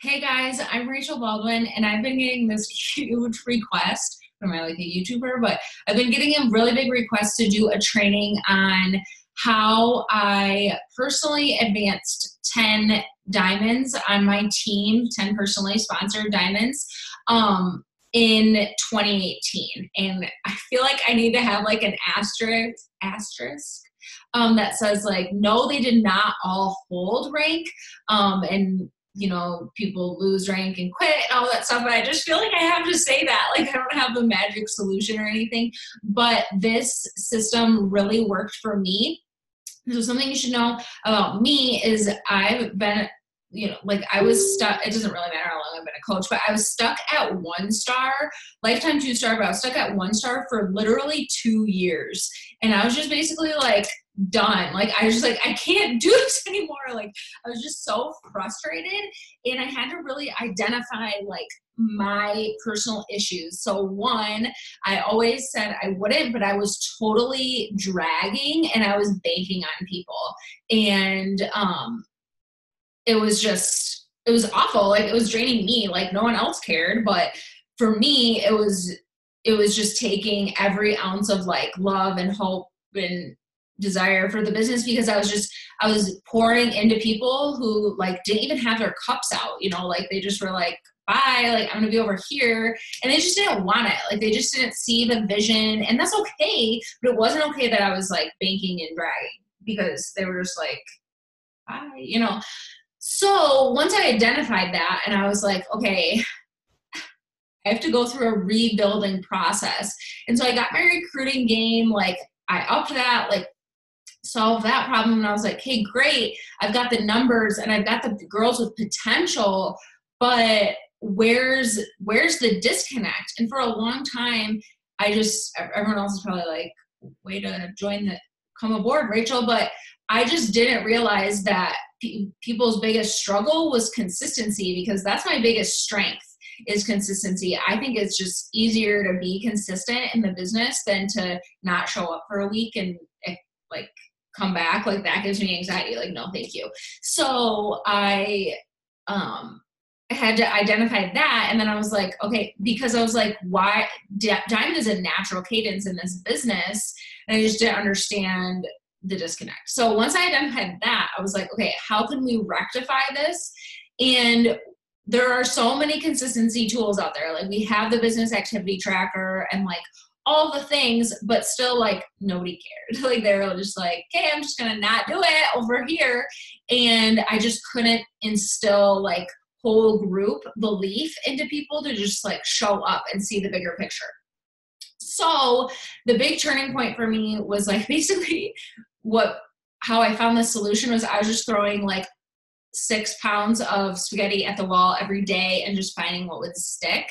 Hey guys, I'm Rachel Baldwin, and I've been getting this huge request. Am I like a YouTuber? But I've been getting a really big request to do a training on how I personally advanced 10 diamonds on my team, 10 personally sponsored diamonds, in 2018. And I feel like I need to have like an asterisk that says like, no, they did not all hold rank. And people lose rank and quit and all that stuff. But I just feel like I have to say that. Like, I don't have the magic solution or anything. But this system really worked for me. So something you should know about me is I've been, like I was stuck. It doesn't really matter how long I've been a coach, but I was stuck at 1 star, lifetime 2 star, but I was stuck at 1 star for literally 2 years. And I was just basically like, done. Like, I was just like, I can't do this anymore. Like, I was just so frustrated, and I had to really identify like my personal issues. So one, I always said I wouldn't, but I was totally dragging and I was banking on people. And it was awful. Like, it was draining me. Like, no one else cared, but for me, it was just taking every ounce of like love and hope and desire for the business, because I was pouring into people who like didn't even have their cups out, like they just were like, bye, like I'm gonna be over here, and they just didn't want it. Like, they just didn't see the vision, and that's okay. But it wasn't okay that I was like banking and bragging, because they were just like, bye. So once I identified that, and I was like, okay, I have to go through a rebuilding process. And so I got my recruiting game, like I upped that, like solve that problem. And I was like, hey, great. I've got the numbers and I've got the girls with potential, but where's the disconnect? And for a long time, everyone else is probably like, way to come aboard, Rachel. But I just didn't realize that people's biggest struggle was consistency, because that's my biggest strength, is consistency. I think it's just easier to be consistent in the business than to not show up for a week and like come back. Like, that gives me anxiety. Like, no, thank you. So I had to identify that. And then I was like, okay, because I was like, why diamond is a natural cadence in this business. And I just didn't understand the disconnect. So once I identified that, I was like, okay, how can we rectify this? And there are so many consistency tools out there. Like, we have the business activity tracker and like all the things, but still like nobody cared. Like, they were just like, okay, I'm just going to not do it over here. And I just couldn't instill like whole group belief into people to just like show up and see the bigger picture. So the big turning point for me was like, basically how I found this solution was I was just throwing like 6 pounds of spaghetti at the wall every day and just finding what would stick.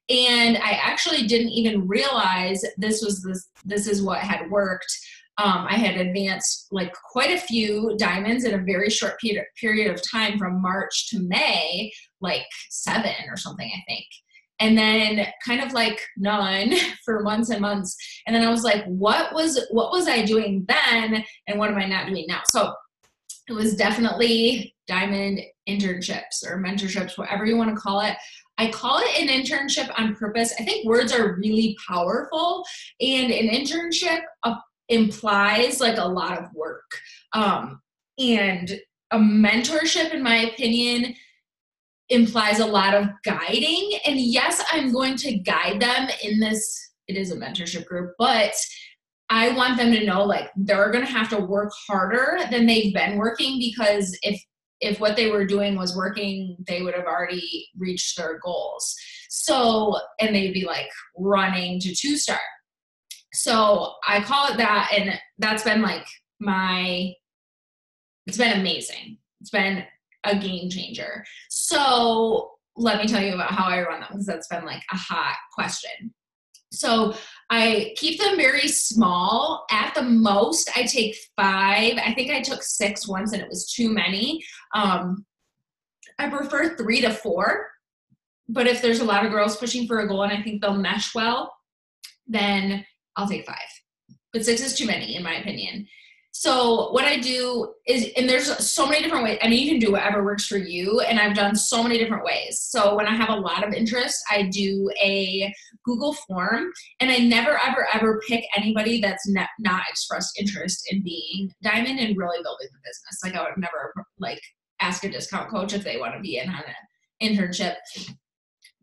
And I actually didn't even realize this is what had worked. I had advanced like quite a few diamonds in a very short period of time, from March to May, like 7 or something, I think. And then kind of like none for months and months. And then I was like, what was I doing then? And what am I not doing now? So it was definitely diamond internships or mentorships, whatever you want to call it. I call it an internship on purpose. I think words are really powerful, and an internship implies like a lot of work. And a mentorship, in my opinion, implies a lot of guiding. And yes, I'm going to guide them in this. It is a mentorship group, but I want them to know like they're going to have to work harder than they've been working, because if what they were doing was working, they would have already reached their goals. So, and they'd be like running to 2-star. So I call it that. And that's been like it's been amazing. It's been a game changer. So let me tell you about how I run them, because that's been like a hot question. So I keep them very small. At the most, I take 5. I think I took 6 once and it was too many. I prefer 3 to 4, but if there's a lot of girls pushing for a goal and I think they'll mesh well, then I'll take 5. But 6 is too many, in my opinion. So what I do is, and there's so many different ways. I mean, you can do whatever works for you. And I've done so many different ways. So when I have a lot of interest, I do a Google form, and I never, ever, ever pick anybody that's not expressed interest in being Diamond and really building the business. Like I would never like ask a discount coach if they want to be in on an internship.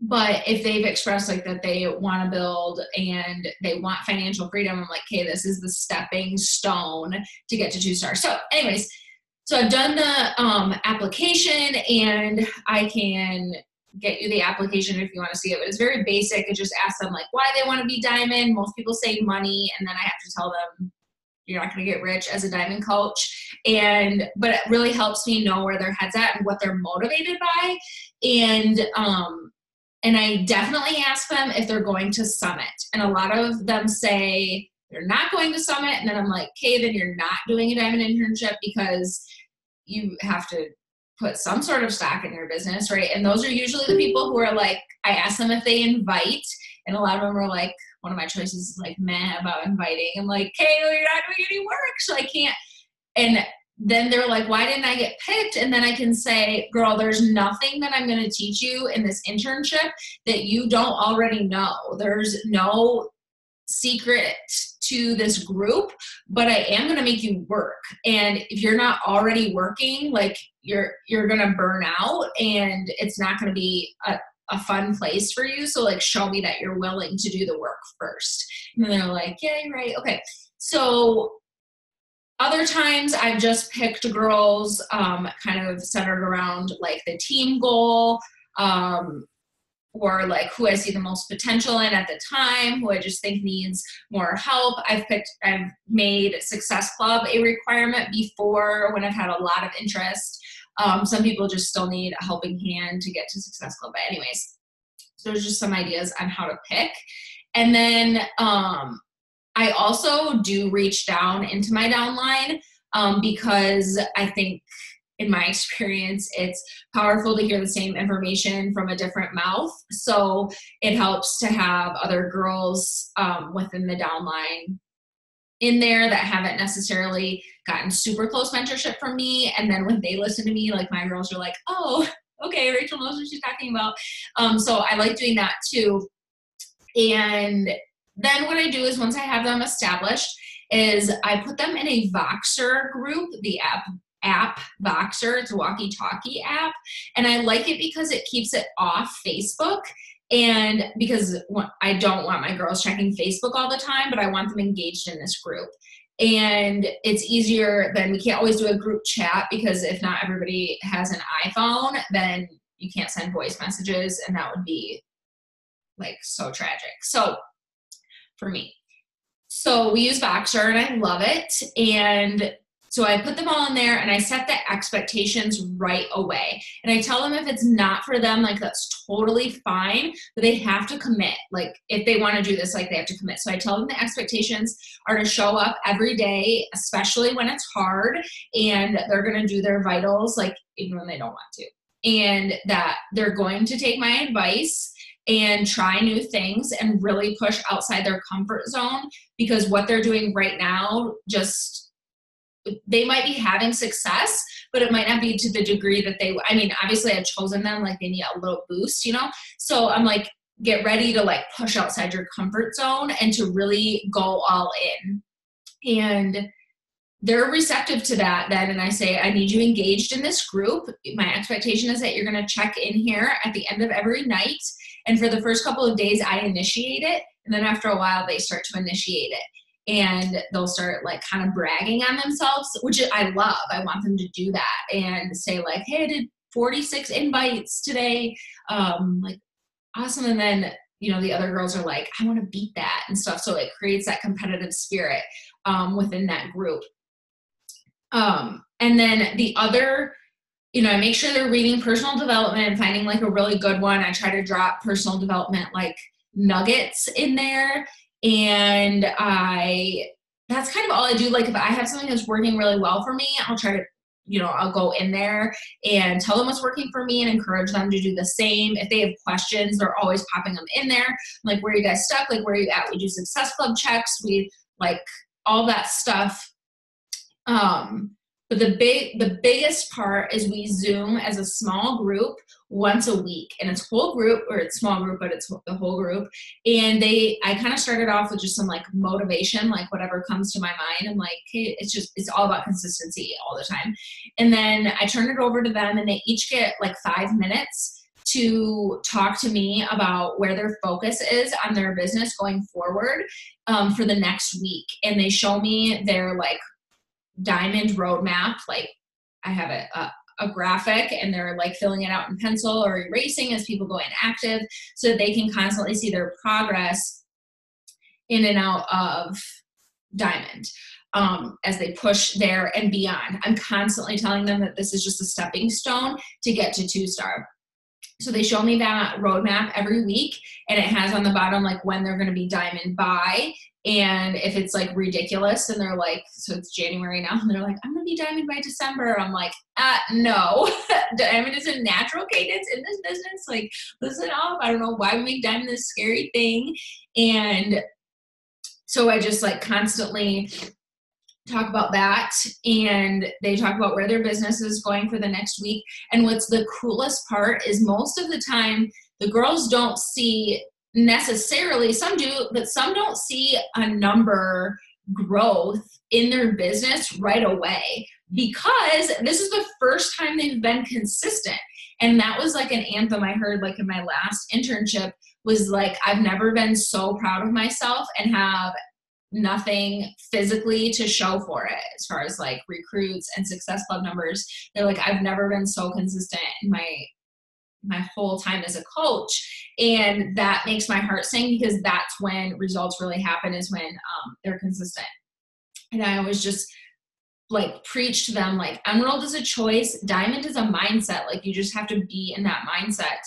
But if they've expressed like that they want to build and they want financial freedom, I'm like, okay, this is the stepping stone to get to 2 stars. So anyways, so I've done the application, and I can get you the application if you want to see it. But it's very basic. It just asks them like why they want to be Diamond. Most people say money, and then I have to tell them you're not going to get rich as a Diamond coach. But it really helps me know where their head's at and what they're motivated by. And I definitely ask them if they're going to Summit. And a lot of them say they're not going to Summit. And then I'm like, okay, then you're not doing a Diamond internship, because you have to put some sort of stock in your business, right? And those are usually the people who are like, I ask them if they invite, and a lot of them are like, one of my choices is like meh about inviting. I'm like, okay, well, you're not doing any work, so I can't. And then they're like, why didn't I get picked? And then I can say, girl, there's nothing that I'm going to teach you in this internship that you don't already know. There's no secret to this group, but I am going to make you work. And if you're not already working, like you're going to burn out, and it's not going to be a fun place for you. So like, show me that you're willing to do the work first. And then they're like, yeah, you're right. Okay. So other times I've just picked girls kind of centered around like the team goal, or like who I see the most potential in at the time, who I just think needs more help. I've made Success Club a requirement before when I've had a lot of interest. Some people just still need a helping hand to get to Success Club. But anyways, so there's just some ideas on how to pick. And then I also do reach down into my downline because I think in my experience, it's powerful to hear the same information from a different mouth. So it helps to have other girls within the downline in there that haven't necessarily gotten super close mentorship from me. And then when they listen to me, like my girls are like, oh, okay, Rachel knows what she's talking about. So I like doing that too. And then what I do is once I have them established is I put them in a Voxer group, the app Voxer. It's a walkie-talkie app. And I like it because it keeps it off Facebook. And because I don't want my girls checking Facebook all the time, but I want them engaged in this group. And it's easier than, we can't always do a group chat, because if not everybody has an iPhone, then you can't send voice messages, and that would be like so tragic. So for me, so we use Voxer and I love it. And so I put them all in there and I set the expectations right away. And I tell them if it's not for them, like that's totally fine, but they have to commit. Like if they want to do this, like they have to commit. So I tell them the expectations are to show up every day, especially when it's hard, and they're going to do their vitals, like even when they don't want to. And that they're going to take my advice and try new things and really push outside their comfort zone, because what they're doing right now, just, they might be having success, but it might not be to the degree that I mean, obviously I've chosen them, like they need a little boost, you know? So I'm like, get ready to like push outside your comfort zone and to really go all in. And they're receptive to that then. And I say, I need you engaged in this group. My expectation is that you're going to check in here at the end of every night. And for the first couple of days, I initiate it. And then after a while, they start to initiate it. And they'll start like kind of bragging on themselves, which I love. I want them to do that and say like, hey, I did 46 invites today. Like, awesome. And then, you know, the other girls are like, I want to beat that and stuff. So it creates that competitive spirit within that group. And then the other, you know, I make sure they're reading personal development and finding like a really good one. I try to drop personal development like nuggets in there. And that's kind of all I do. Like if I have something that's working really well for me, I'll try to, you know, I'll go in there and tell them what's working for me and encourage them to do the same. If they have questions, they're always popping them in there. I'm like, where are you guys stuck? Like, where are you at? We do Success Club checks. We like all that stuff. But the biggest part is we Zoom as a small group once a week, and it's whole group, or it's small group, but it's the whole group. And I kind of started off with just some like motivation, like whatever comes to my mind. I'm like, hey, it's all about consistency all the time. And then I turned it over to them, and they each get like 5 minutes to talk to me about where their focus is on their business going forward, for the next week. And they show me their like diamond roadmap. Like I have a graphic, and they're like filling it out in pencil or erasing as people go inactive, so that they can constantly see their progress in and out of diamond, as they push there and beyond. I'm constantly telling them that this is just a stepping stone to get to 2-star. So they show me that roadmap every week, and it has on the bottom like when they're going to be diamond by. And if it's like ridiculous, and they're like, so it's January now, and they're like, I'm going to be diamond by December. I'm like, no, diamond is a natural cadence in this business. Like, listen up. I don't know why we make diamond this scary thing. And so I just like constantly talk about that, and they talk about where their business is going for the next week. And what's the coolest part is most of the time the girls don't see necessarily, some do, but some don't see a number growth in their business right away, because this is the first time they've been consistent. And that was like an anthem I heard like in my last internship, was like, I've never been so proud of myself and have nothing physically to show for it, as far as like recruits and Success Club numbers. They're like, I've never been so consistent in my whole time as a coach. And that makes my heart sing, because that's when results really happen, is when they're consistent. And I always just like preach to them, like, Emerald is a choice, diamond is a mindset. Like, you just have to be in that mindset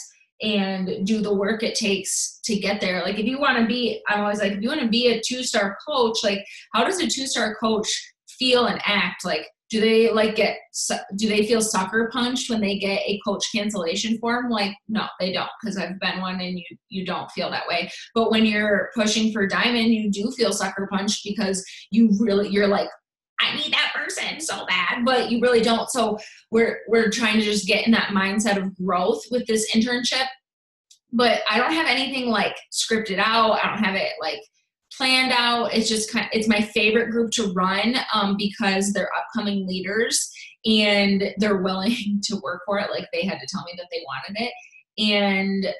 and do the work it takes to get there. Like, if you want to be, I'm always like, if you want to be a 2-star coach, like, how does a 2-star coach feel and act? Like, do they feel sucker punched when they get a coach cancellation form? Like, no, they don't, because I've been one, and you don't feel that way. But when you're pushing for diamond, you do feel sucker punched, because you're like, I need that person so bad, but you really don't. So we're trying to just get in that mindset of growth with this internship. But I don't have anything like scripted out. I don't have it like planned out. It's just it's my favorite group to run, because they're upcoming leaders and they're willing to work for it. Like, they had to tell me that they wanted it. And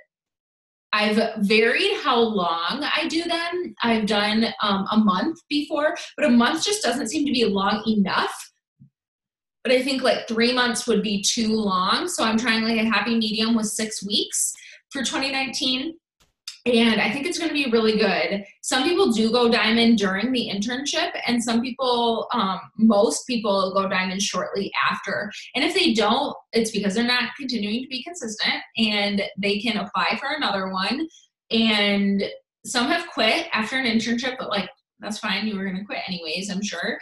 I've varied how long I do them. I've done a month before, but a month just doesn't seem to be long enough. But I think like 3 months would be too long. So I'm trying like a happy medium with 6 weeks for 2019. And I think it's going to be really good. Some people do go diamond during the internship, and some people, most people go diamond shortly after. And if they don't, it's because they're not continuing to be consistent, and they can apply for another one. And some have quit after an internship, but like, that's fine. You were going to quit anyways, I'm sure.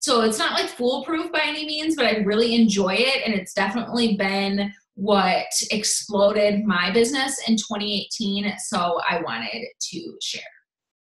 So it's not like foolproof by any means, but I really enjoy it. And it's definitely been what exploded my business in 2018. So I wanted to share.